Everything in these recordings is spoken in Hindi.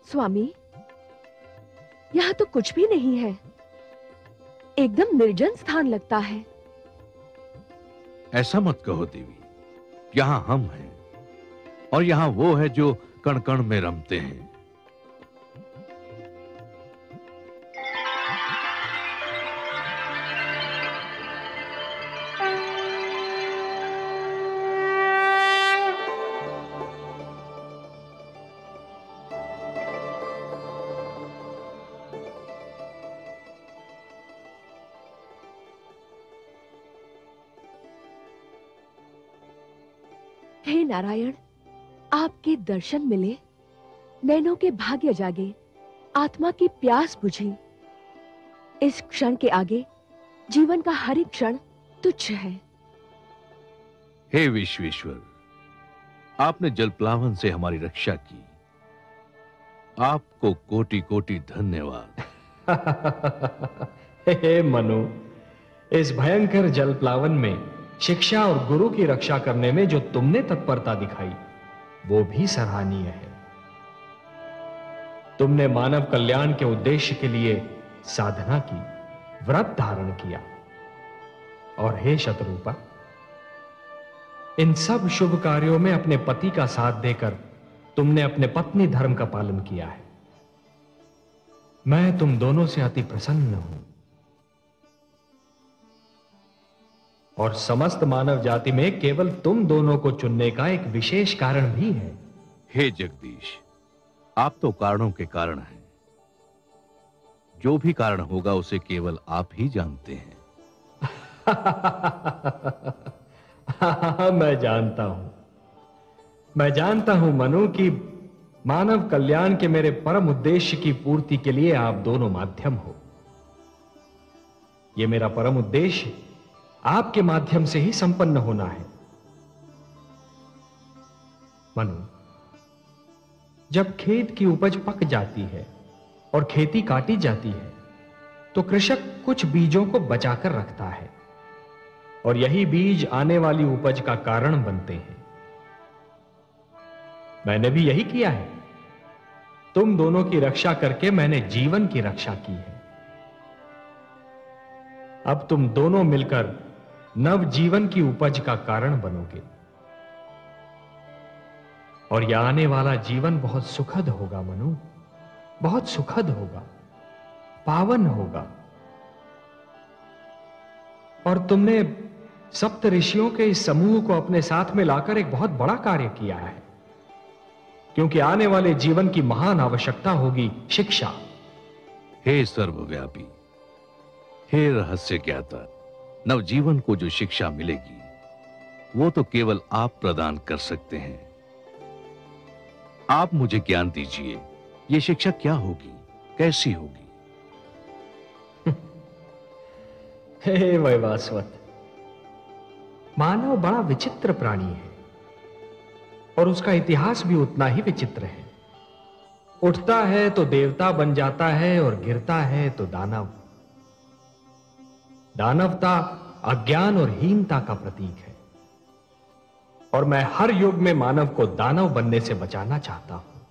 स्वामी, यहाँ तो कुछ भी नहीं है। एकदम निर्जन स्थान लगता है। ऐसा मत कहो देवी, यहाँ हम हैं और यहाँ वो है जो कण कण में रमते हैं। हे नारायण, आपके दर्शन मिले, नैनों के भाग्य जागे, आत्मा की प्यास बुझी। इस क्षण के आगे जीवन का हर एक क्षण तुच्छ है। हे विश्वेश्वर, आपने जलप्लावन से हमारी रक्षा की, आपको कोटि कोटि धन्यवाद। हे मनु, इस भयंकर जलप्लावन में शिक्षा और गुरु की रक्षा करने में जो तुमने तत्परता दिखाई, वो भी सराहनीय है। तुमने मानव कल्याण के उद्देश्य के लिए साधना की, व्रत धारण किया। और हे शत्रुपा, इन सब शुभ कार्यों में अपने पति का साथ देकर तुमने अपने पत्नी धर्म का पालन किया है। मैं तुम दोनों से अति प्रसन्न हूं। और समस्त मानव जाति में केवल तुम दोनों को चुनने का एक विशेष कारण भी है। हे जगदीश, आप तो कारणों के कारण हैं। जो भी कारण होगा उसे केवल आप ही जानते हैं। मैं जानता हूं मनु कि मानव कल्याण के मेरे परम उद्देश्य की पूर्ति के लिए आप दोनों माध्यम हो। यह मेरा परम उद्देश्य आपके माध्यम से ही संपन्न होना है। मनु, जब खेत की उपज पक जाती है और खेती काटी जाती है, तो कृषक कुछ बीजों को बचाकर रखता है और यही बीज आने वाली उपज का कारण बनते हैं। मैंने भी यही किया है। तुम दोनों की रक्षा करके मैंने जीवन की रक्षा की है। अब तुम दोनों मिलकर नव जीवन की उपज का कारण बनोगे और यह आने वाला जीवन बहुत सुखद होगा मनु, बहुत सुखद होगा, पावन होगा। और तुमने सप्त ऋषियों के इस समूह को अपने साथ में लाकर एक बहुत बड़ा कार्य किया है, क्योंकि आने वाले जीवन की महान आवश्यकता होगी शिक्षा। हे सर्वव्यापी, हे रहस्य ज्ञाता, नवजीवन को जो शिक्षा मिलेगी वो तो केवल आप प्रदान कर सकते हैं। आप मुझे ज्ञान दीजिए, ये शिक्षा क्या होगी, कैसी होगी? हे वैवास्वत, मानव बड़ा विचित्र प्राणी है और उसका इतिहास भी उतना ही विचित्र है। उठता है तो देवता बन जाता है और गिरता है तो दानव। दानवता अज्ञान और हीनता का प्रतीक है और मैं हर युग में मानव को दानव बनने से बचाना चाहता हूं।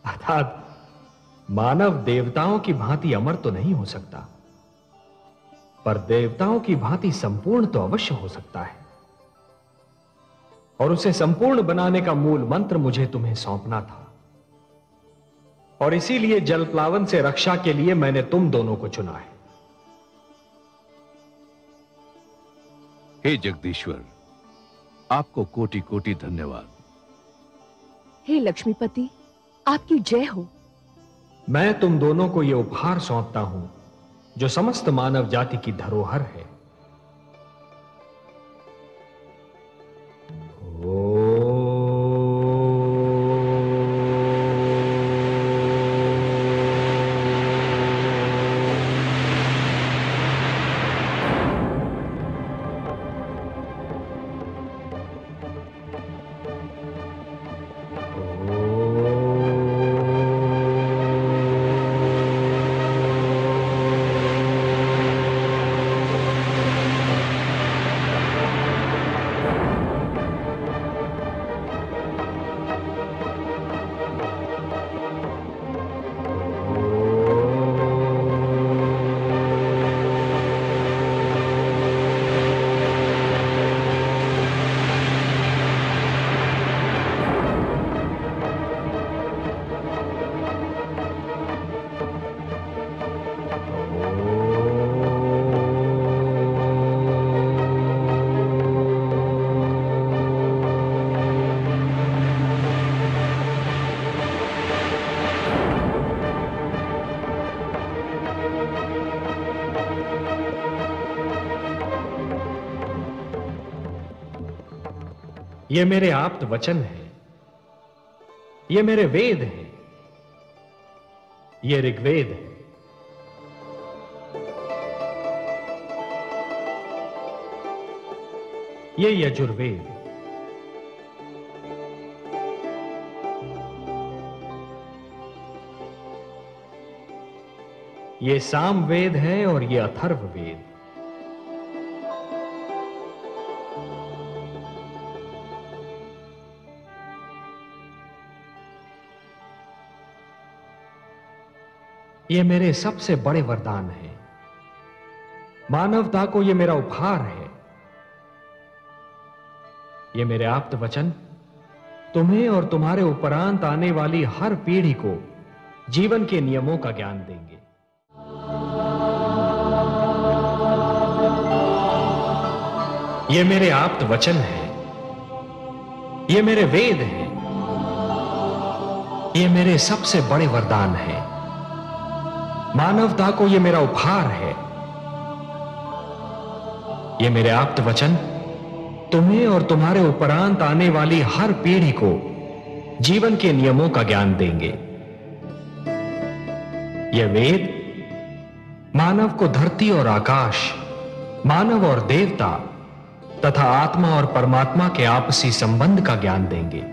अर्थात मानव देवताओं की भांति अमर तो नहीं हो सकता, पर देवताओं की भांति संपूर्ण तो अवश्य हो सकता है। और उसे संपूर्ण बनाने का मूल मंत्र मुझे तुम्हें सौंपना था और इसीलिए जलप्लावन से रक्षा के लिए मैंने तुम दोनों को चुना है। हे जगदीश्वर, आपको कोटि कोटि धन्यवाद। हे लक्ष्मीपति, आपकी जय हो। मैं तुम दोनों को यह उपहार सौंपता हूं जो समस्त मानव जाति की धरोहर है। ये मेरे आप्त वचन हैं, ये मेरे वेद हैं, ये ऋग्वेद है, ये यजुर्वेद, ये सामवेद है और ये अथर्ववेद। ये मेरे सबसे बड़े वरदान हैं। मानवता को ये मेरा उपहार है। ये मेरे आप्त वचन तुम्हें और तुम्हारे उपरांत आने वाली हर पीढ़ी को जीवन के नियमों का ज्ञान देंगे। ये मेरे आप्त वचन हैं, ये मेरे वेद हैं, ये मेरे सबसे बड़े वरदान हैं। मानवता को ये मेरा उपहार है। ये मेरे आप्त वचन तुम्हें और तुम्हारे उपरांत आने वाली हर पीढ़ी को जीवन के नियमों का ज्ञान देंगे। ये वेद मानव को धरती और आकाश, मानव और देवता तथा आत्मा और परमात्मा के आपसी संबंध का ज्ञान देंगे।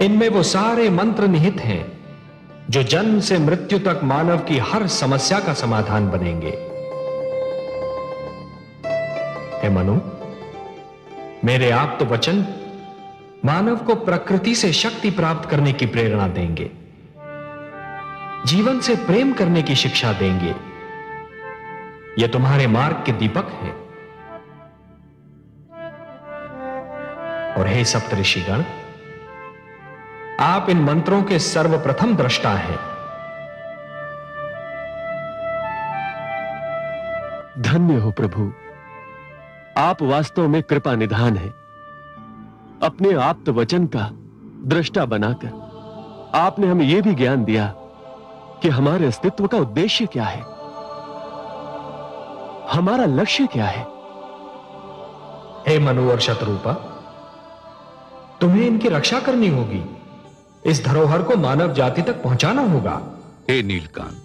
इनमें वो सारे मंत्र निहित हैं जो जन्म से मृत्यु तक मानव की हर समस्या का समाधान बनेंगे। हे मनु, मेरे आप्त वचन मानव को प्रकृति से शक्ति प्राप्त करने की प्रेरणा देंगे, जीवन से प्रेम करने की शिक्षा देंगे। ये तुम्हारे मार्ग के दीपक हैं। और हे सप्तऋषिगण, आप इन मंत्रों के सर्वप्रथम दृष्टा हैं। धन्य हो प्रभु, आप वास्तव में कृपा निधान हैं। अपने आप्त वचन का दृष्टा बनाकर आपने हमें यह भी ज्ञान दिया कि हमारे अस्तित्व का उद्देश्य क्या है, हमारा लक्ष्य क्या है। हे मनु और शतरूपा, तुम्हें इनकी रक्षा करनी होगी। इस धरोहर को मानव जाति तक पहुंचाना होगा। हे नीलकांत,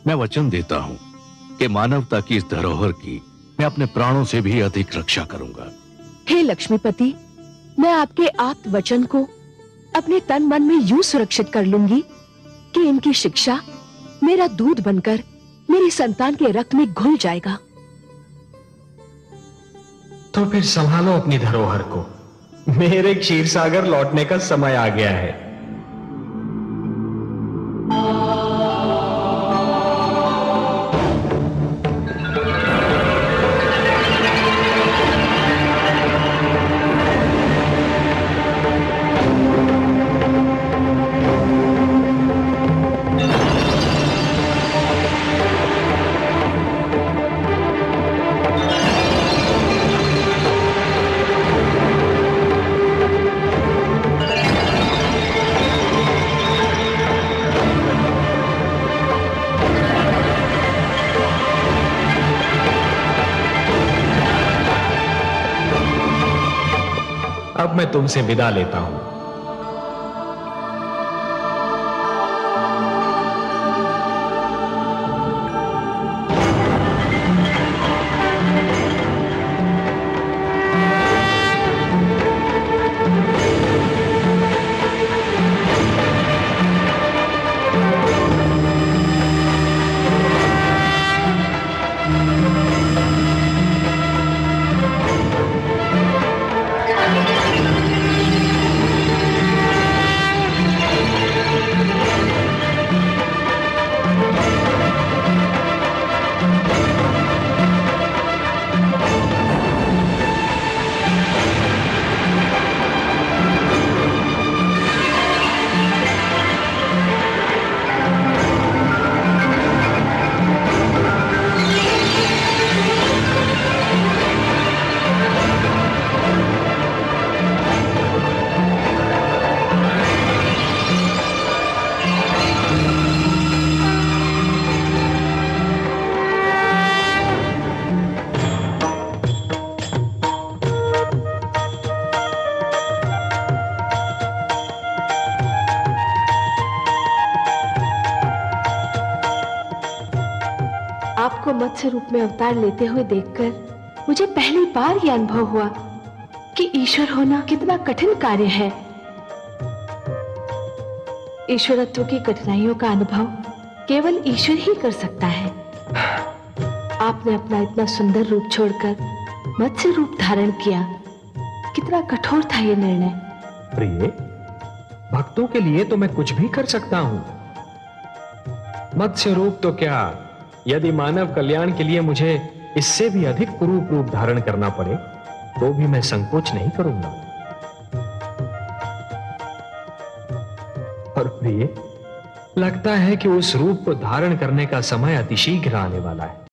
मैं वचन देता हूं कि मानवता की इस धरोहर की मैं अपने प्राणों से भी अधिक रक्षा करूंगा। हे लक्ष्मीपति, मैं आपके आप्त वचन को अपने तन मन में यूं सुरक्षित कर लूंगी कि इनकी शिक्षा मेरा दूध बनकर मेरी संतान के रक्त में घुल जाएगा। तो फिर संभालो अपनी धरोहर को। मेरे क्षीर सागर लौटने का समय आ गया है। अब मैं तुमसे विदा लेता हूं। आपको मत्स्य रूप में अवतार लेते हुए देखकर मुझे पहली बार यह अनुभव हुआ कि ईश्वर होना कितना कठिन कार्य है। ईश्वरत्व की कठिनाइयों का अनुभव केवल ईश्वर ही कर सकता है। आपने अपना इतना सुंदर रूप छोड़कर मत्स्य रूप धारण किया। कितना कठोर था यह निर्णय। प्रिय, भक्तों के लिए तो मैं कुछ भी कर सकता हूं। मत्स्य रूप तो क्या, यदि मानव कल्याण के लिए मुझे इससे भी अधिक कुरूप रूप धारण करना पड़े तो भी मैं संकोच नहीं करूंगा। और प्रिय, लगता है कि उस रूप को धारण करने का समय अतिशीघ्र आने वाला है।